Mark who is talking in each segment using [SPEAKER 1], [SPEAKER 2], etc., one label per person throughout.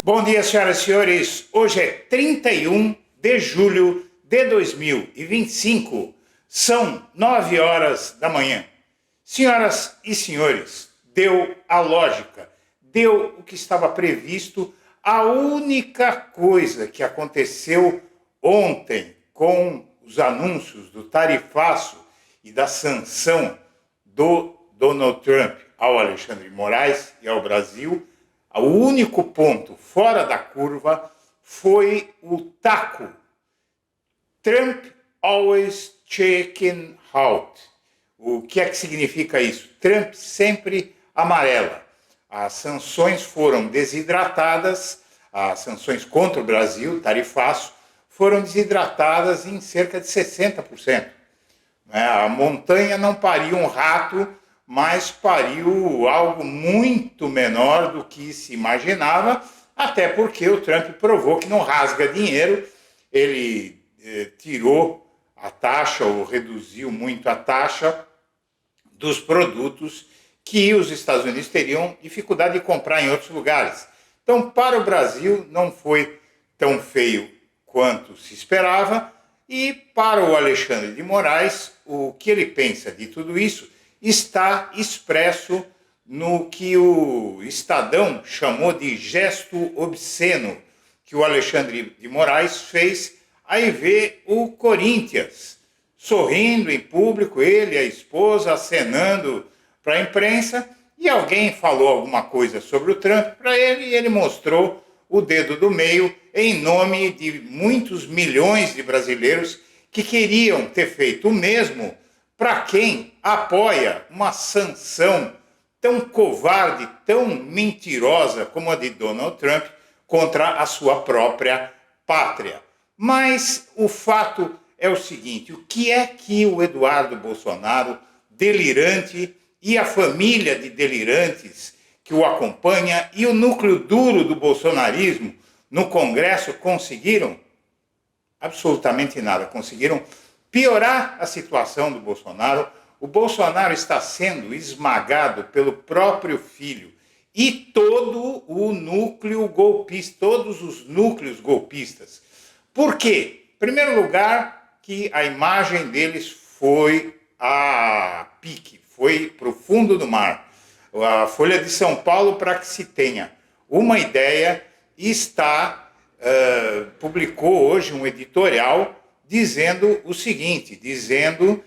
[SPEAKER 1] Bom dia, senhoras e senhores. Hoje é 31 de julho de 2025. São 9 horas da manhã. Senhoras e senhores, deu a lógica, deu o que estava previsto. A única coisa que aconteceu ontem com os anúncios do tarifaço e da sanção do Donald Trump ao Alexandre de Moraes e ao Brasil, o único ponto fora da curva foi o taco. Trump always checking out. O que é que significa isso? Trump sempre amarela. As sanções foram desidratadas, as sanções contra o Brasil, tarifaço, foram desidratadas em cerca de 60%. A montanha não pariu um rato, mas pariu algo muito menor do que se imaginava, até porque o Trump provou que não rasga dinheiro. Ele tirou a taxa ou reduziu muito a taxa dos produtos que os Estados Unidos teriam dificuldade de comprar em outros lugares. Então, para o Brasil, não foi tão feio quanto se esperava, e para o Alexandre de Moraes, o que ele pensa de tudo isso está expresso no que o Estadão chamou de gesto obsceno, que o Alexandre de Moraes fez. Aí vê o Corinthians sorrindo em público, ele e a esposa acenando para a imprensa, e alguém falou alguma coisa sobre o Trump para ele, e ele mostrou o dedo do meio em nome de muitos milhões de brasileiros que queriam ter feito o mesmo para quem apoia uma sanção tão covarde, tão mentirosa como a de Donald Trump contra a sua própria pátria. Mas o fato é o seguinte: o que é que o Eduardo Bolsonaro, delirante, e a família de delirantes que o acompanha e o núcleo duro do bolsonarismo no Congresso conseguiram? Absolutamente nada. Conseguiram piorar a situação do Bolsonaro. O Bolsonaro está sendo esmagado pelo próprio filho e todo o núcleo golpista, todos os núcleos golpistas. Por quê? Em primeiro lugar, que a imagem deles foi a pique, foi para o fundo do mar. A Folha de São Paulo, para que se tenha uma ideia, publicou hoje um editorial dizendo o seguinte, dizendo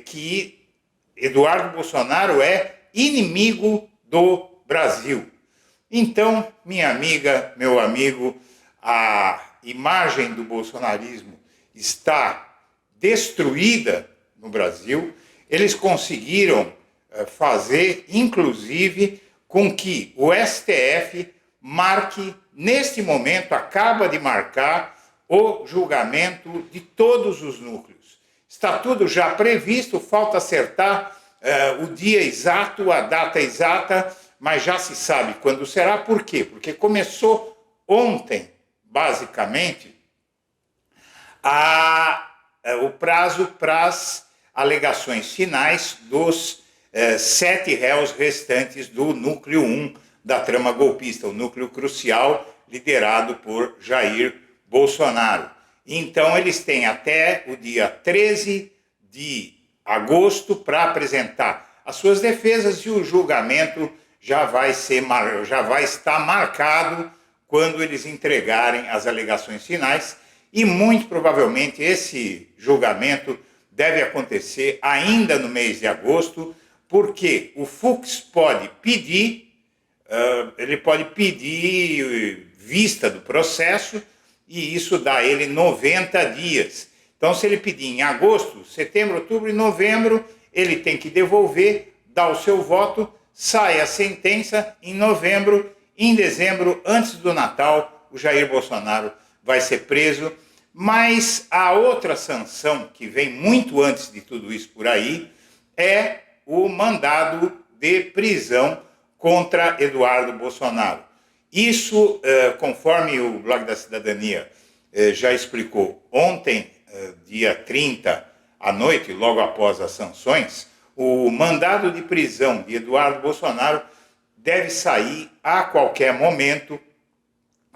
[SPEAKER 1] que Eduardo Bolsonaro é inimigo do Brasil. Então, minha amiga, meu amigo, a imagem do bolsonarismo está destruída no Brasil. Eles conseguiram fazer, inclusive, com que o STF marque, neste momento, acaba de marcar o julgamento de todos os núcleos. Está tudo já previsto, falta acertar o dia exato, a data exata, mas já se sabe quando será. Por quê? Porque começou ontem, basicamente, o prazo para as alegações finais dos 7 réus restantes do núcleo 1 da trama golpista, o núcleo crucial liderado por Jair Bolsonaro. Então, eles têm até o dia 13 de agosto para apresentar as suas defesas, e o julgamento já vai estar marcado quando eles entregarem as alegações finais, e muito provavelmente esse julgamento deve acontecer ainda no mês de agosto, porque o Fux pode pedir, vista do processo, e isso dá a ele 90 dias. Então, se ele pedir em agosto, setembro, outubro e novembro, ele tem que devolver, dar o seu voto, sai a sentença em novembro. Em dezembro, antes do Natal, o Jair Bolsonaro vai ser preso. Mas a outra sanção, que vem muito antes de tudo isso por aí, é o mandado de prisão contra Eduardo Bolsonaro. Isso, conforme o Blog da Cidadania já explicou, ontem, dia 30, à noite, logo após as sanções, o mandado de prisão de Eduardo Bolsonaro deve sair a qualquer momento,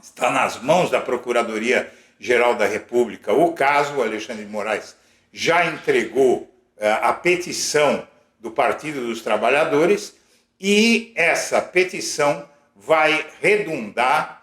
[SPEAKER 1] está nas mãos da Procuradoria-Geral da República. O caso, o Alexandre de Moraes já entregou a petição do Partido dos Trabalhadores e essa petição vai redundar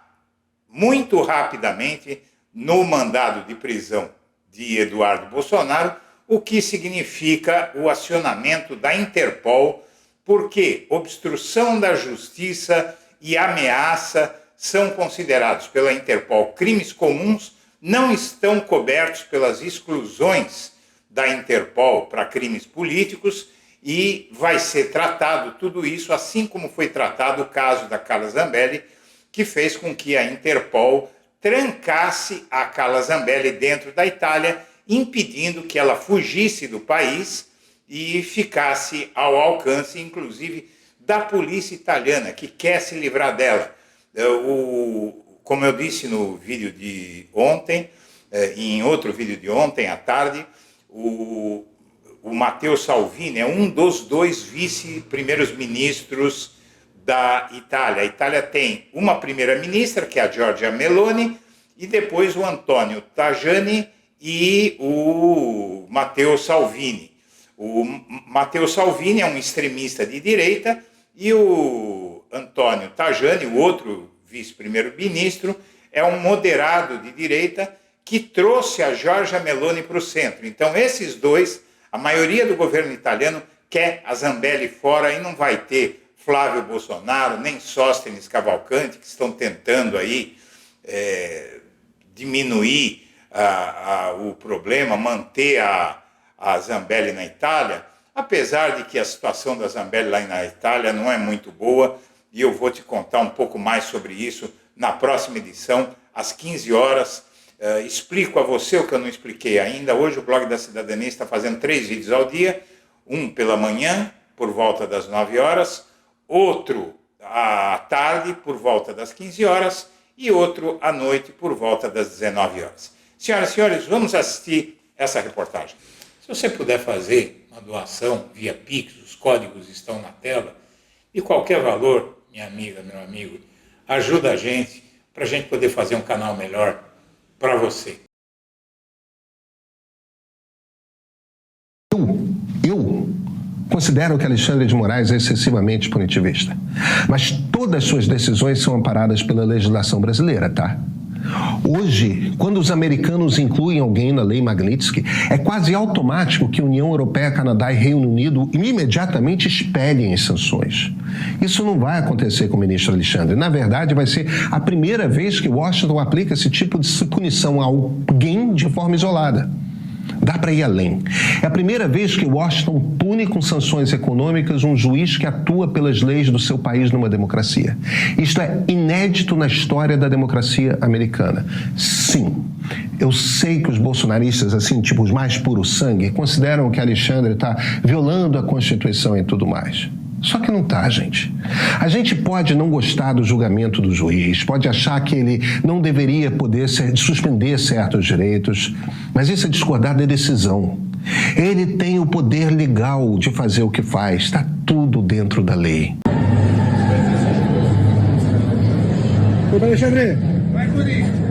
[SPEAKER 1] muito rapidamente no mandado de prisão de Eduardo Bolsonaro, o que significa o acionamento da Interpol, porque obstrução da justiça e ameaça são considerados pela Interpol crimes comuns, não estão cobertos pelas exclusões da Interpol para crimes políticos e vai ser tratado tudo isso assim como foi tratado o caso da Carla Zambelli, que fez com que a Interpol trancasse a Carla Zambelli dentro da Itália, impedindo que ela fugisse do país e ficasse ao alcance, inclusive, da polícia italiana, que quer se livrar dela. Como eu disse no vídeo de ontem, e em outro vídeo de ontem à tarde, o Matteo Salvini é um dos 2 vice-primeiros ministros da Itália. A Itália tem uma primeira-ministra, que é a Giorgia Meloni, e depois o Antonio Tajani e o Matteo Salvini. O Matteo Salvini é um extremista de direita e o Antonio Tajani, o outro vice-primeiro-ministro, é um moderado de direita que trouxe a Giorgia Meloni para o centro. Então, esses dois, a maioria do governo italiano quer a Zambelli fora e não vai ter Flávio Bolsonaro, nem Sóstenes Cavalcanti, que estão tentando aí diminuir o problema, manter a Zambelli na Itália, apesar de que a situação da Zambelli lá na Itália não é muito boa, e eu vou te contar um pouco mais sobre isso na próxima edição, às 15 horas. Explico a você o que eu não expliquei ainda. Hoje o Blog da Cidadania está fazendo 3 vídeos ao dia, um pela manhã, por volta das 9 horas, outro à tarde, por volta das 15 horas, e outro à noite, por volta das 19 horas. Senhoras e senhores, vamos assistir essa reportagem. Se você puder fazer uma doação via Pix, os códigos estão na tela, e qualquer valor, minha amiga, meu amigo, ajuda a gente, para a gente poder fazer um canal melhor para você.
[SPEAKER 2] Eu considero que Alexandre de Moraes é excessivamente punitivista. Mas todas as suas decisões são amparadas pela legislação brasileira, tá? Hoje, quando os americanos incluem alguém na Lei Magnitsky, é quase automático que a União Europeia, Canadá e Reino Unido imediatamente expelem as sanções. Isso não vai acontecer com o ministro Alexandre. Na verdade, vai ser a primeira vez que Washington aplica esse tipo de punição a alguém de forma isolada. Dá para ir além. É a primeira vez que Washington pune com sanções econômicas um juiz que atua pelas leis do seu país numa democracia. Isto é inédito na história da democracia americana. Sim, eu sei que os bolsonaristas, assim, tipo os mais puro sangue, consideram que Alexandre está violando a Constituição e tudo mais. Só que não tá, gente. A gente pode não gostar do julgamento do juiz, pode achar que ele não deveria poder suspender certos direitos, mas isso é discordar da decisão. Ele tem o poder legal de fazer o que faz, está tudo dentro da lei.
[SPEAKER 3] Ô, Alexandre, vai por isso.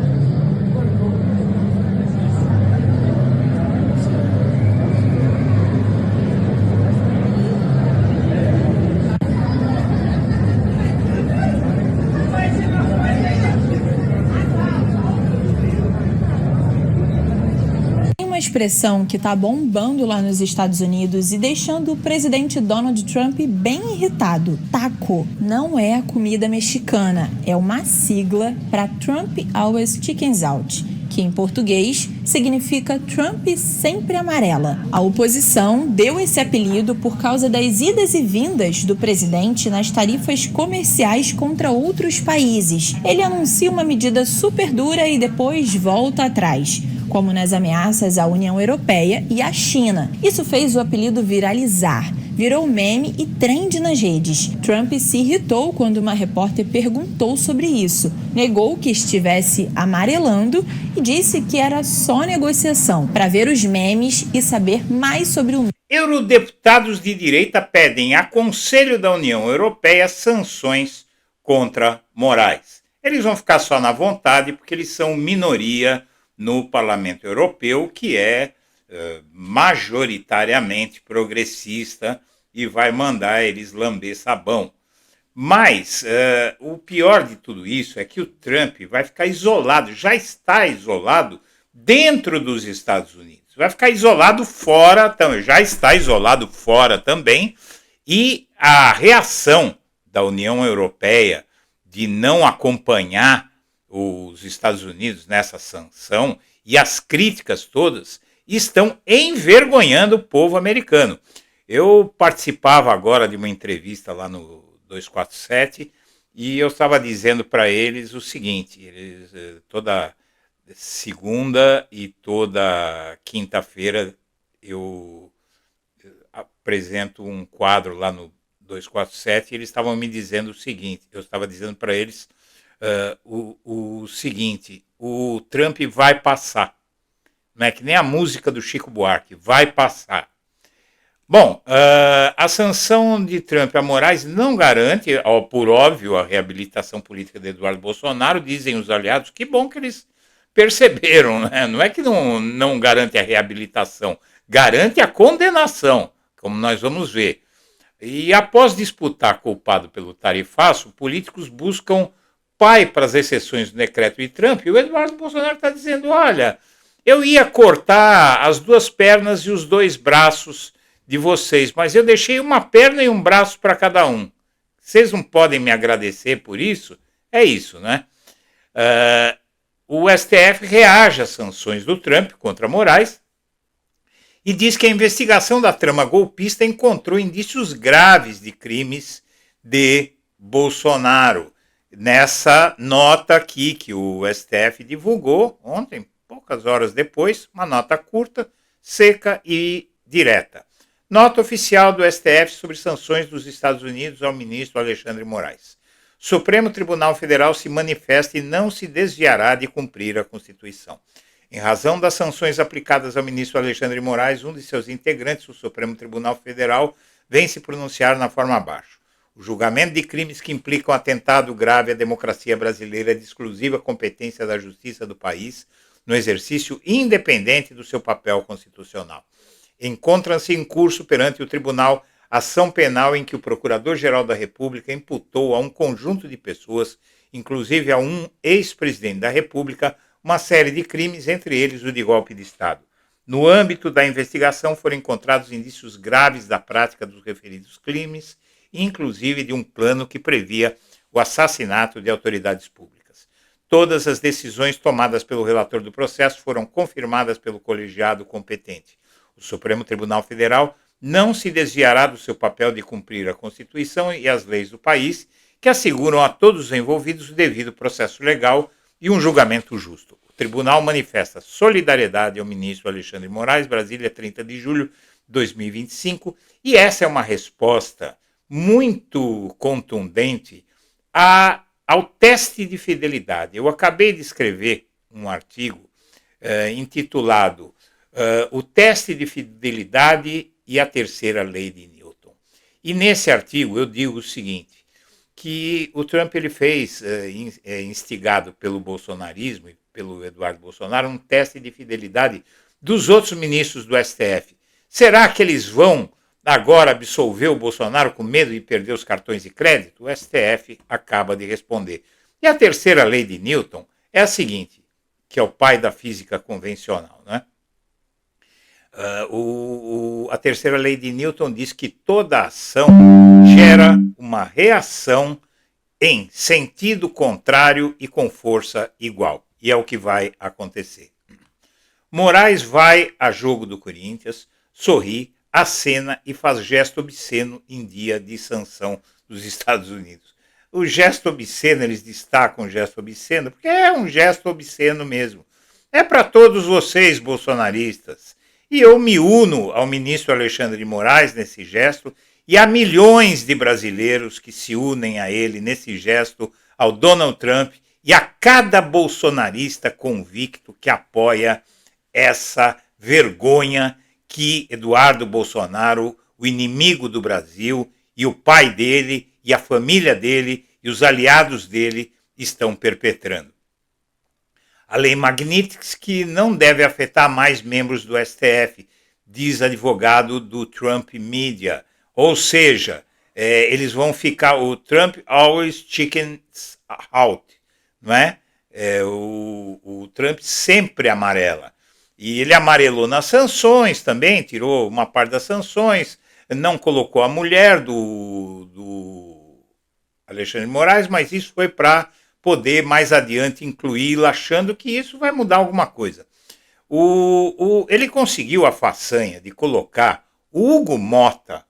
[SPEAKER 4] Expressão que está bombando lá nos Estados Unidos e deixando o presidente Donald Trump bem irritado. Taco não é a comida mexicana, é uma sigla para Trump Always Chickens Out, que em português significa Trump sempre amarela. A oposição deu esse apelido por causa das idas e vindas do presidente nas tarifas comerciais contra outros países. Ele anuncia uma medida super dura e depois volta atrás, como nas ameaças à União Europeia e à China. Isso fez o apelido viralizar, virou meme e trend nas redes. Trump se irritou quando uma repórter perguntou sobre isso, negou que estivesse amarelando e disse que era só negociação, para ver os memes e saber mais sobre o...
[SPEAKER 1] Eurodeputados de direita pedem a Conselho da União Europeia sanções contra Moraes. Eles vão ficar só na vontade porque eles são minoria no Parlamento Europeu, que é majoritariamente progressista e vai mandar eles lamber sabão. Mas o pior de tudo isso é que o Trump vai ficar isolado, já está isolado dentro dos Estados Unidos. Vai ficar isolado fora, já está isolado fora também, e a reação da União Europeia de não acompanhar os Estados Unidos nessa sanção e as críticas todas estão envergonhando o povo americano. Eu participava agora de uma entrevista lá no 247 e eu estava dizendo para eles o seguinte: eles, toda segunda e toda quinta-feira eu apresento um quadro lá no 247 e eles estavam me dizendo o seguinte, eu estava dizendo para eles o seguinte: o Trump vai passar, não é que nem a música do Chico Buarque, vai passar. Bom, a sanção de Trump a Moraes não garante, por óbvio, a reabilitação política de Eduardo Bolsonaro, dizem os aliados, que bom que eles perceberam, né? Não é que não garante a reabilitação, garante a condenação, como nós vamos ver. E após disputar culpado pelo tarifaço, políticos buscam pai para as exceções do decreto de Trump, e o Eduardo Bolsonaro está dizendo, olha, eu ia cortar as 2 pernas e os 2 braços de vocês, mas eu deixei uma perna e um braço para cada um. Vocês não podem me agradecer por isso? É isso, né? O STF reage às sanções do Trump contra Moraes e diz que a investigação da trama golpista encontrou indícios graves de crimes de Bolsonaro. Nessa nota aqui que o STF divulgou ontem, poucas horas depois, uma nota curta, seca e direta. Nota oficial do STF sobre sanções dos Estados Unidos ao ministro Alexandre Moraes. Supremo Tribunal Federal se manifesta e não se desviará de cumprir a Constituição. Em razão das sanções aplicadas ao ministro Alexandre Moraes, um de seus integrantes, o Supremo Tribunal Federal, vem se pronunciar na forma abaixo. O julgamento de crimes que implicam atentado grave à democracia brasileira é de exclusiva competência da Justiça do país, no exercício independente do seu papel constitucional. Encontra-se em curso perante o Tribunal ação penal em que o Procurador-Geral da República imputou a um conjunto de pessoas, inclusive a um ex-presidente da República, uma série de crimes, entre eles o de golpe de Estado. No âmbito da investigação foram encontrados indícios graves da prática dos referidos crimes, inclusive de um plano que previa o assassinato de autoridades públicas. Todas as decisões tomadas pelo relator do processo foram confirmadas pelo colegiado competente. O Supremo Tribunal Federal não se desviará do seu papel de cumprir a Constituição e as leis do país, que asseguram a todos os envolvidos o devido processo legal e um julgamento justo. O tribunal manifesta solidariedade ao ministro Alexandre Moraes, Brasília, 30 de julho de 2025, e essa é uma resposta muito contundente ao teste de fidelidade. Eu acabei de escrever um artigo intitulado O Teste de Fidelidade e a Terceira Lei de Newton. E nesse artigo eu digo o seguinte, que o Trump ele fez, instigado pelo bolsonarismo e pelo Eduardo Bolsonaro, um teste de fidelidade dos outros ministros do STF. Será que eles vão agora absolver o Bolsonaro com medo de perder os cartões de crédito? O STF acaba de responder. E a terceira lei de Newton é a seguinte, que é o pai da física convencional, né? A terceira lei de Newton diz que toda ação gera uma reação em sentido contrário e com força igual. E é o que vai acontecer. Moraes vai a jogo do Corinthians, sorri, acena e faz gesto obsceno em dia de sanção dos Estados Unidos. O gesto obsceno, eles destacam o gesto obsceno, porque é um gesto obsceno mesmo. É para todos vocês, bolsonaristas. E eu me uno ao ministro Alexandre de Moraes nesse gesto e a milhões de brasileiros que se unem a ele nesse gesto, ao Donald Trump e a cada bolsonarista convicto que apoia essa vergonha que Eduardo Bolsonaro, o inimigo do Brasil, e o pai dele, e a família dele, e os aliados dele estão perpetrando. A lei Magnitsky não deve afetar mais membros do STF, diz advogado do Trump Media. Ou seja, eles vão ficar, o Trump always chickens out, não é? O Trump sempre amarela. E ele amarelou nas sanções também, tirou uma parte das sanções, não colocou a mulher do Alexandre de Moraes, mas isso foi para poder mais adiante incluí-la, achando que isso vai mudar alguma coisa. Ele conseguiu a façanha de colocar o Hugo Mota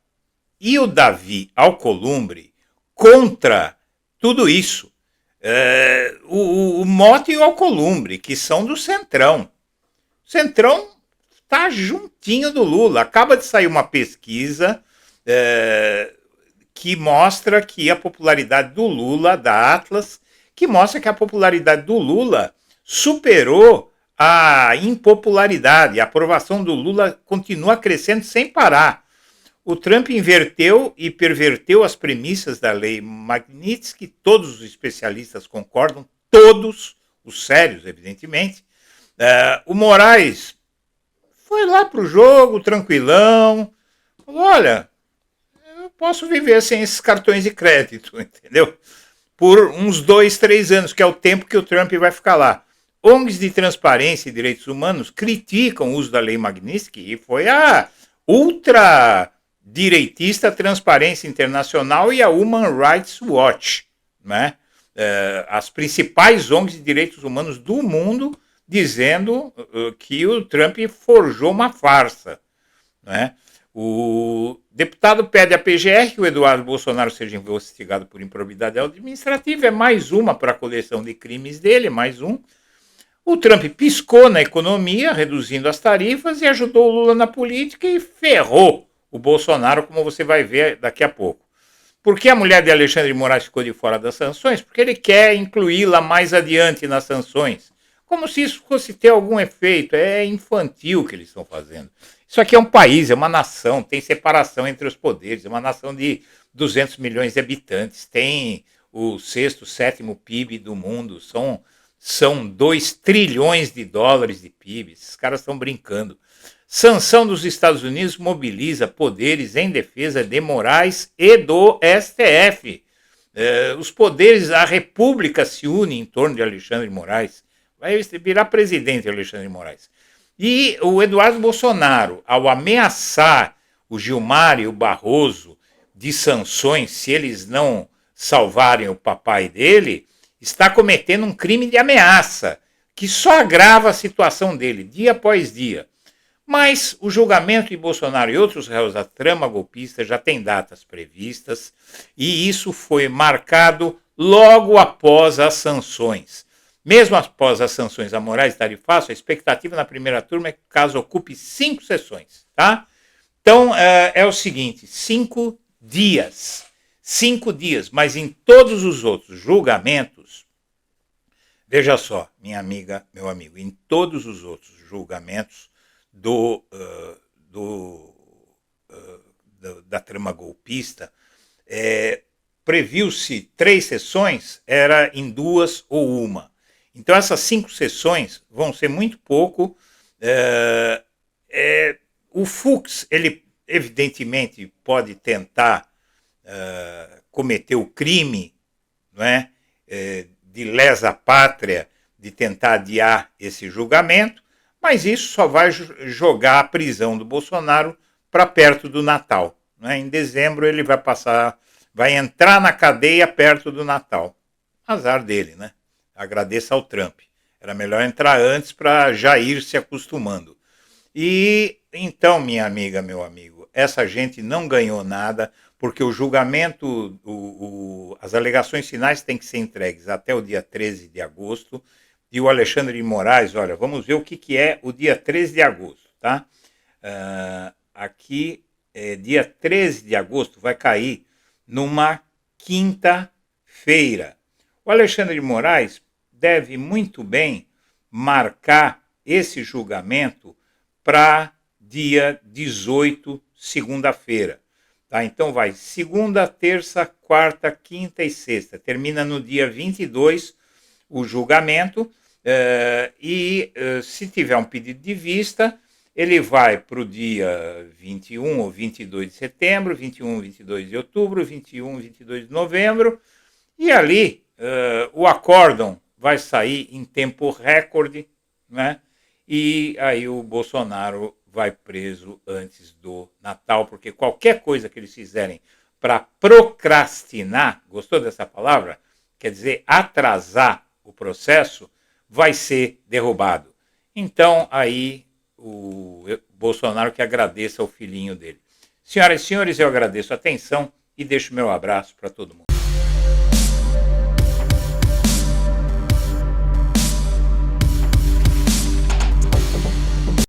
[SPEAKER 1] e o Davi Alcolumbre contra tudo isso. O Mota e o Alcolumbre, que são do Centrão. O Centrão está juntinho do Lula. Acaba de sair uma pesquisa que mostra que a popularidade do Lula, da Atlas, que mostra que a popularidade do Lula superou a impopularidade. A aprovação do Lula continua crescendo sem parar. O Trump inverteu e perverteu as premissas da lei Magnitsky, todos os especialistas concordam, todos, os sérios, evidentemente. O Moraes foi lá para o jogo, tranquilão, falou, olha, eu posso viver sem esses cartões de crédito, entendeu? Por uns 2, 3 anos, que é o tempo que o Trump vai ficar lá. ONGs de transparência e direitos humanos criticam o uso da lei Magnitsky e foi a ultradireitista Transparência Internacional e a Human Rights Watch, né? As principais ONGs de direitos humanos do mundo dizendo que o Trump forjou uma farsa, né? O deputado pede à PGR que o Eduardo Bolsonaro seja investigado por improbidade administrativa, é mais uma para a coleção de crimes dele, mais um. O Trump piscou na economia, reduzindo as tarifas, e ajudou o Lula na política e ferrou o Bolsonaro, como você vai ver daqui a pouco. Por que a mulher de Alexandre de Moraes ficou de fora das sanções? Porque ele quer incluí-la mais adiante nas sanções. Como se isso fosse ter algum efeito. É infantil o que eles estão fazendo. Isso aqui é um país, é uma nação, tem separação entre os poderes, é uma nação de 200 milhões de habitantes, tem o 6º, 7º PIB do mundo, são 2 trilhões de dólares de PIB, esses caras estão brincando. Sanção dos Estados Unidos mobiliza poderes em defesa de Moraes e do STF. Os poderes, a República se une em torno de Alexandre de Moraes, vai virar presidente Alexandre de Moraes. E o Eduardo Bolsonaro, ao ameaçar o Gilmar e o Barroso de sanções, se eles não salvarem o papai dele, está cometendo um crime de ameaça, que só agrava a situação dele, dia após dia. Mas o julgamento de Bolsonaro e outros réus da trama golpista já tem datas previstas, e isso foi marcado logo após as sanções. Mesmo após as sanções a Moraes e Tarifaço, a expectativa na primeira turma é que o caso ocupe 5 sessões, tá? Então, é o seguinte, 5 dias. 5 dias, mas em todos os outros julgamentos, veja só, minha amiga, meu amigo, em todos os outros julgamentos da trama golpista, previu-se 3 sessões, era em 2 ou 1. Então essas 5 sessões vão ser muito pouco. O Fux, ele evidentemente pode tentar cometer o crime, não é? De lesa pátria, de tentar adiar esse julgamento, mas isso só vai jogar a prisão do Bolsonaro para perto do Natal. Não é? Em dezembro ele vai entrar na cadeia perto do Natal. Azar dele, né? Agradeça ao Trump. Era melhor entrar antes para já ir se acostumando. E então, minha amiga, meu amigo, essa gente não ganhou nada, porque o julgamento, as alegações finais têm que ser entregues até o dia 13 de agosto. E o Alexandre de Moraes, olha, vamos ver o que é o dia 13 de agosto, tá? Aqui, dia 13 de agosto, vai cair numa quinta-feira. O Alexandre de Moraes deve muito bem marcar esse julgamento para dia 18, segunda-feira. Tá? Então vai segunda, terça, quarta, quinta e sexta. Termina no dia 22, o julgamento, se tiver um pedido de vista, ele vai para o dia 21 ou 22 de setembro, 21, 22 de outubro, 21, 22 de novembro, e ali o acórdão vai sair em tempo recorde, né? E aí o Bolsonaro vai preso antes do Natal, porque qualquer coisa que eles fizerem para procrastinar, gostou dessa palavra? Quer dizer, atrasar o processo, vai ser derrubado. Então, aí, o Bolsonaro que agradeça ao filhinho dele. Senhoras e senhores, eu agradeço a atenção e deixo meu abraço para todo mundo.